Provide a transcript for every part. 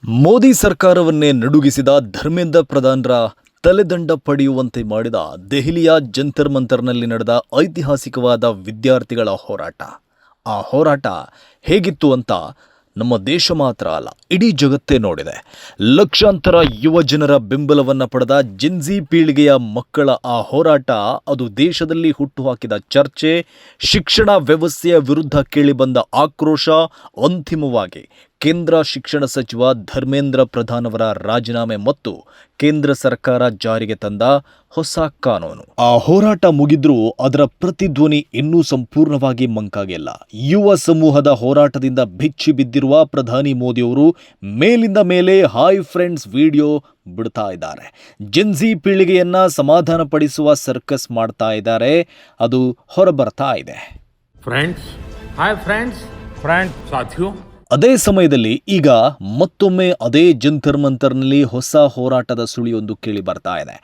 ಮೋದಿ ಸರ್ಕಾರವನ್ನೇ ನಡುಗಿಸಿದ ಧರ್ಮೇಂದ್ರ ಪ್ರಧಾನ್ರ ತಲೆದಂಡ ಪಡೆಯುವಂತೆ ಮಾಡಿದ ದೆಹಲಿಯ ಜಂತರ್ ಮಂತರ್ನಲ್ಲಿ ನಡೆದ ಐತಿಹಾಸಿಕವಾದ ವಿದ್ಯಾರ್ಥಿಗಳ ಹೋರಾಟ. ಆ ಹೋರಾಟ ಹೇಗಿತ್ತು ಅಂತ ನಮ್ಮ ದೇಶ ಮಾತ್ರ ಅಲ್ಲ, ಇಡೀ ಜಗತ್ತೇ ನೋಡಿದೆ. ಲಕ್ಷಾಂತರ ಯುವ ಜನರ ಬೆಂಬಲವನ್ನು ಪಡೆದ ಜಿನ್ಜಿ ಪೀಳಿಗೆಯ ಮಕ್ಕಳ ಆ ಹೋರಾಟ ಅದು ದೇಶದಲ್ಲಿ ಹುಟ್ಟುಹಾಕಿದ ಚರ್ಚೆ, ಶಿಕ್ಷಣ ವ್ಯವಸ್ಥೆಯ ವಿರುದ್ಧ ಕೇಳಿಬಂದ ಆಕ್ರೋಶ, ಅಂತಿಮವಾಗಿ ಕೇಂದ್ರ ಶಿಕ್ಷಣ ಸಚಿವ ಧರ್ಮೇಂದ್ರ ಪ್ರಧಾನ್ ಅವರ ರಾಜೀನಾಮೆ ಮತ್ತು ಕೇಂದ್ರ ಸರ್ಕಾರ ಜಾರಿಗೆ ತಂದ ಹೊಸ ಕಾನೂನು. ಆ ಹೋರಾಟ ಮುಗಿದ್ರೂ ಅದರ ಪ್ರತಿಧ್ವನಿ ಇನ್ನೂ ಸಂಪೂರ್ಣವಾಗಿ ಮಂಕಾಗಿಲ್ಲ. ಯುವ ಸಮೂಹದ ಹೋರಾಟದಿಂದ ಬೆಚ್ಚಿ ಬಿದ್ದಿರುವ ಪ್ರಧಾನಿ ಮೋದಿಯವರು ಮೇಲಿಂದ ಮೇಲೆ ಹಾಯ್ ಫ್ರೆಂಡ್ಸ್ ವಿಡಿಯೋ ಬಿಡ್ತಾ ಇದ್ದಾರೆ. ಜಿನ್ಜಿ ಪೀಳಿಗೆಯನ್ನ ಸಮಾಧಾನ ಪಡಿಸುವ ಸರ್ಕಸ್ ಮಾಡ್ತಾ ಇದ್ದಾರೆ. ಅದು ಹೊರಬರ್ತಾ ಇದೆ. ಫ್ರೆಂಡ್ಸ್, ಹಾಯ್ ಫ್ರೆಂಡ್ಸ್, ಸಾಥಿಯೋ. ಅದೇ ಸಮಯದಲ್ಲಿ ಈಗ ಮತ್ತೊಮ್ಮೆ ಅದೇ ಜಂತರ್ ಮಂತರ್ನಲ್ಲಿ ಹೊಸ ಹೋರಾಟದ ಸುಳಿಯೊಂದು ಕೇಳಿ ಬರ್ತಾ ಇದೆ.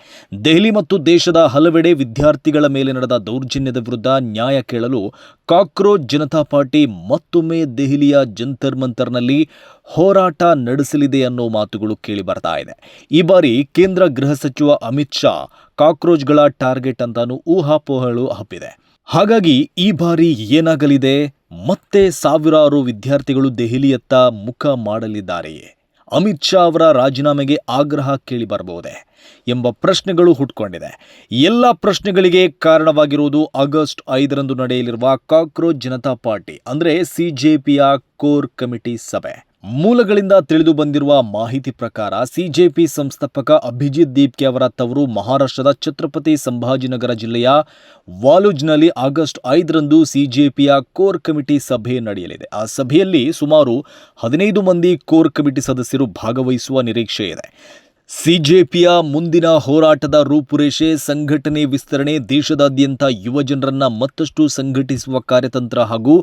ದೆಹಲಿ ಮತ್ತು ದೇಶದ ಹಲವೆಡೆ ವಿದ್ಯಾರ್ಥಿಗಳ ಮೇಲೆ ನಡೆದ ದೌರ್ಜನ್ಯದ ವಿರುದ್ಧ ನ್ಯಾಯ ಕೇಳಲು ಕಾಕ್ರೋಚ್ ಜನತಾ ಪಾರ್ಟಿ ಮತ್ತೊಮ್ಮೆ ದೆಹಲಿಯ ಜಂತರ್ ಮಂತರ್ನಲ್ಲಿ ಹೋರಾಟ ನಡೆಸಲಿದೆ ಅನ್ನೋ ಮಾತುಗಳು ಕೇಳಿ ಬರ್ತಾ ಇದೆ. ಈ ಬಾರಿ ಕೇಂದ್ರ ಗೃಹ ಸಚಿವ ಅಮಿತ್ ಶಾ ಕಾಕ್ರೋಚ್ಗಳ ಟಾರ್ಗೆಟ್ ಅಂತಾನು ಊಹಾಪೋಹಗಳು ಹಬ್ಬಿದೆ. ಹಾಗಾಗಿ ಈ ಬಾರಿ ಏನಾಗಲಿದೆ? ಮತ್ತೆ ಸಾವಿರಾರು ವಿದ್ಯಾರ್ಥಿಗಳು ದೆಹಲಿಯತ್ತ ಮುಖ ಮಾಡಲಿದ್ದಾರೆಯೇ? ಅಮಿತ್ ಶಾ ಅವರ ರಾಜೀನಾಮೆಗೆ ಆಗ್ರಹ ಕೇಳಿ ಬರಬಹುದೇ ಎಂಬ ಪ್ರಶ್ನೆಗಳು ಹುಟ್ಕೊಂಡಿದೆ. ಎಲ್ಲ ಪ್ರಶ್ನೆಗಳಿಗೆ ಕಾರಣವಾಗಿರುವುದು ಆಗಸ್ಟ್ 5ರಂದು ನಡೆಯಲಿರುವ ಕಾಕ್ರೋಚ್ ಜನತಾ ಪಾರ್ಟಿ ಅಂದರೆ ಸಿಜೆಪಿಯ ಕೋರ್ ಕಮಿಟಿ ಸಭೆ. ಮೂಲಗಳಿಂದ ತಿಳಿದು ಬಂದಿರುವ ಮಾಹಿತಿ ಪ್ರಕಾರ ಸಿಜೆಪಿ ಸಂಸ್ಥಾಪಕ ಅಭಿಜಿತ್ ದೀಪ್ಕೆ ಅವರ ತವರು ಮಹಾರಾಷ್ಟ್ರದ ಛತ್ರಪತಿ ಸಂಭಾಜಿನಗರ ಜಿಲ್ಲೆಯ ವಾಲೂಜ್ನಲ್ಲಿ ಆಗಸ್ಟ್ 5ರಂದು ಸಿಜೆಪಿಯ ಕೋರ್ ಕಮಿಟಿ ಸಭೆ ನಡೆಯಲಿದೆ. ಆ ಸಭೆಯಲ್ಲಿ ಸುಮಾರು 15 ಮಂದಿ ಕೋರ್ ಕಮಿಟಿ ಸದಸ್ಯರು ಭಾಗವಹಿಸುವ ನಿರೀಕ್ಷೆ ಇದೆ. ಸಿಜೆಪಿಯ ಮುಂದಿನ ಹೋರಾಟದ ರೂಪುರೇಷೆ, ಸಂಘಟನೆ ವಿಸ್ತರಣೆ, ದೇಶದಾದ್ಯಂತ ಯುವ ಜನರನ್ನ ಮತ್ತಷ್ಟು ಸಂಘಟಿಸುವ ಕಾರ್ಯತಂತ್ರ ಹಾಗೂ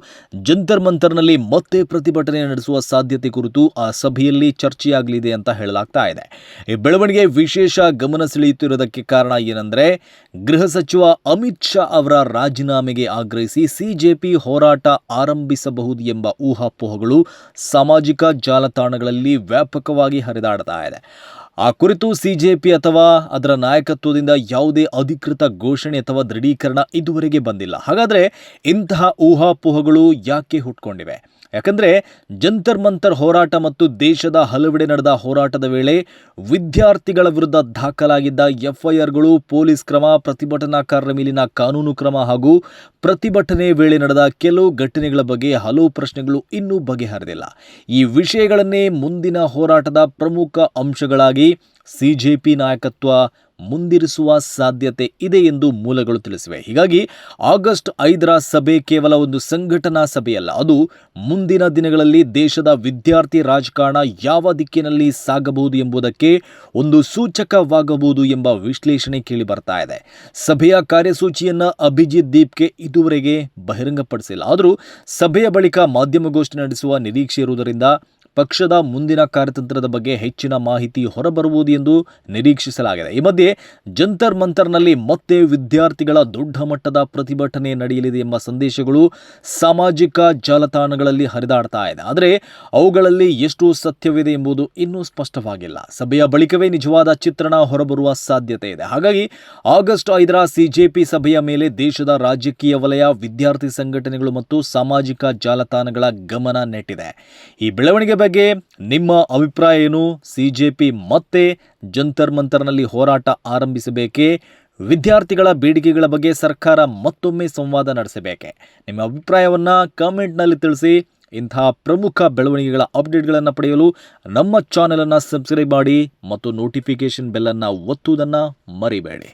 ಜಂತರ್ ಮಂತರ್ನಲ್ಲಿ ಮತ್ತೆ ಪ್ರತಿಭಟನೆ ನಡೆಸುವ ಸಾಧ್ಯತೆ ಕುರಿತು ಆ ಸಭೆಯಲ್ಲಿ ಚರ್ಚೆಯಾಗಲಿದೆ ಅಂತ ಹೇಳಲಾಗ್ತಾ ಇದೆ. ಈ ಬೆಳವಣಿಗೆ ವಿಶೇಷ ಗಮನ ಸೆಳೆಯುತ್ತಿರುವುದಕ್ಕೆ ಕಾರಣ ಏನಂದ್ರೆ, ಗೃಹ ಸಚಿವ ಅಮಿತ್ ಶಾ ಅವರ ರಾಜೀನಾಮೆಗೆ ಆಗ್ರಹಿಸಿ ಸಿಜೆಪಿ ಹೋರಾಟ ಆರಂಭಿಸಬಹುದು ಎಂಬ ಊಹಾಪೋಹಗಳು ಸಾಮಾಜಿಕ ಜಾಲತಾಣಗಳಲ್ಲಿ ವ್ಯಾಪಕವಾಗಿ ಹರಿದಾಡ್ತಾ ಇದೆ. ಆ ಕುರಿತು ಸಿಜೆಪಿ ಅಥವಾ ಅದರ ನಾಯಕತ್ವದಿಂದ ಯಾವುದೇ ಅಧಿಕೃತ ಘೋಷಣೆ ಅಥವಾ ದೃಢೀಕರಣ ಇದುವರೆಗೆ ಬಂದಿಲ್ಲ. ಹಾಗಾದರೆ ಇಂತಹ ಊಹಾಪೋಹಗಳು ಯಾಕೆ ಹುಟ್ಕೊಂಡಿವೆ? ಯಾಕಂದರೆ ಜಂತರ್ ಮಂತರ್ ಹೋರಾಟ ಮತ್ತು ದೇಶದ ಹಲವೆಡೆ ನಡೆದ ಹೋರಾಟದ ವೇಳೆ ವಿದ್ಯಾರ್ಥಿಗಳ ವಿರುದ್ಧ ದಾಖಲಾಗಿದ್ದ ಎಫ್ಐಆರ್ಗಳು, ಪೊಲೀಸ್ ಕ್ರಮ, ಪ್ರತಿಭಟನಾಕಾರರ ಮೇಲಿನ ಕಾನೂನು ಕ್ರಮ ಹಾಗೂ ಪ್ರತಿಭಟನೆ ವೇಳೆ ನಡೆದ ಕೆಲವು ಘಟನೆಗಳ ಬಗ್ಗೆ ಹಲವು ಪ್ರಶ್ನೆಗಳು ಇನ್ನೂ ಬಗೆಹರಿದಿಲ್ಲ. ಈ ವಿಷಯಗಳನ್ನೇ ಮುಂದಿನ ಹೋರಾಟದ ಪ್ರಮುಖ ಅಂಶಗಳಾಗಿ ಸಿಜೆಪಿ ನಾಯಕತ್ವ ಮುಂದಿರಿಸುವ ಸಾಧ್ಯತೆ ಇದೆ ಎಂದು ಮೂಲಗಳು ತಿಳಿಸಿವೆ. ಹೀಗಾಗಿ ಆಗಸ್ಟ್ 5ರ ಸಭೆ ಕೇವಲ ಒಂದು ಸಂಘಟನಾ ಸಭೆಯಲ್ಲ, ಅದು ಮುಂದಿನ ದಿನಗಳಲ್ಲಿ ದೇಶದ ವಿದ್ಯಾರ್ಥಿ ರಾಜಕಾರಣ ಯಾವ ದಿಕ್ಕಿನಲ್ಲಿ ಸಾಗಬಹುದು ಎಂಬುದಕ್ಕೆ ಒಂದು ಸೂಚಕವಾಗಬಹುದು ಎಂಬ ವಿಶ್ಲೇಷಣೆ ಕೇಳಿ ಬರ್ತಾ ಇದೆ. ಸಭೆಯ ಕಾರ್ಯಸೂಚಿಯನ್ನು ಅಭಿಜಿತ್ ದೀಪ್ಕೆ ಇದುವರೆಗೆ ಬಹಿರಂಗಪಡಿಸಿಲ್ಲ. ಆದರೂ ಸಭೆಯ ಬಳಿಕ ಮಾಧ್ಯಮಗೋಷ್ಠಿ ನಡೆಸುವ ನಿರೀಕ್ಷೆ ಇರುವುದರಿಂದ ಪಕ್ಷದ ಮುಂದಿನ ಕಾರ್ಯತಂತ್ರದ ಬಗ್ಗೆ ಹೆಚ್ಚಿನ ಮಾಹಿತಿ ಹೊರಬರುವುದು ಎಂದು ನಿರೀಕ್ಷಿಸಲಾಗಿದೆ. ಈ ಮಧ್ಯೆ ಜಂತರ್ ಮಂತರ್ನಲ್ಲಿ ಮತ್ತೆ ವಿದ್ಯಾರ್ಥಿಗಳ ದೊಡ್ಡ ಮಟ್ಟದ ಪ್ರತಿಭಟನೆ ನಡೆಯಲಿದೆ ಎಂಬ ಸಂದೇಶಗಳು ಸಾಮಾಜಿಕ ಜಾಲತಾಣಗಳಲ್ಲಿ ಹರಿದಾಡ್ತಾ ಇದೆ. ಆದರೆ ಅವುಗಳಲ್ಲಿ ಎಷ್ಟು ಸತ್ಯವಿದೆ ಎಂಬುದು ಇನ್ನೂ ಸ್ಪಷ್ಟವಾಗಿಲ್ಲ. ಸಭೆಯ ಬಳಿಕವೇ ನಿಜವಾದ ಚಿತ್ರಣ ಹೊರಬರುವ ಸಾಧ್ಯತೆ ಇದೆ. ಹಾಗಾಗಿ ಆಗಸ್ಟ್ 5ರ ಸಿಜೆಪಿ ಸಭೆಯ ಮೇಲೆ ದೇಶದ ರಾಜಕೀಯ ವಲಯ, ವಿದ್ಯಾರ್ಥಿ ಸಂಘಟನೆಗಳು ಮತ್ತು ಸಾಮಾಜಿಕ ಜಾಲತಾಣಗಳ ಗಮನ ನೆಟ್ಟಿದೆ. ಈ ಬೆಳವಣಿಗೆ ಬಗ್ಗೆ ನಿಮ್ಮ ಅಭಿಪ್ರಾಯ ಏನು? ಸಿಜೆಪಿ ಮತ್ತೆ ಜಂತರ್ ಮಂತರ್ನಲ್ಲಿ ಹೋರಾಟ ಆರಂಭಿಸಬೇಕೇ? ವಿದ್ಯಾರ್ಥಿಗಳ ಬೇಡಿಕೆಗಳ ಬಗ್ಗೆ ಸರ್ಕಾರ ಮತ್ತೊಮ್ಮೆ ಸಂವಾದ ನಡೆಸಬೇಕೆ? ನಿಮ್ಮ ಅಭಿಪ್ರಾಯವನ್ನು ಕಾಮೆಂಟ್ನಲ್ಲಿ ತಿಳಿಸಿ. ಇಂತಹ ಪ್ರಮುಖ ಬೆಳವಣಿಗೆಗಳ ಅಪ್ಡೇಟ್ಗಳನ್ನು ಪಡೆಯಲು ನಮ್ಮ ಚಾನೆಲನ್ನು ಸಬ್ಸ್ಕ್ರೈಬ್ ಮಾಡಿ ಮತ್ತು ನೋಟಿಫಿಕೇಶನ್ ಬೆಲ್ಲನ್ನು ಒತ್ತುವುದನ್ನು ಮರಿಬೇಡಿ.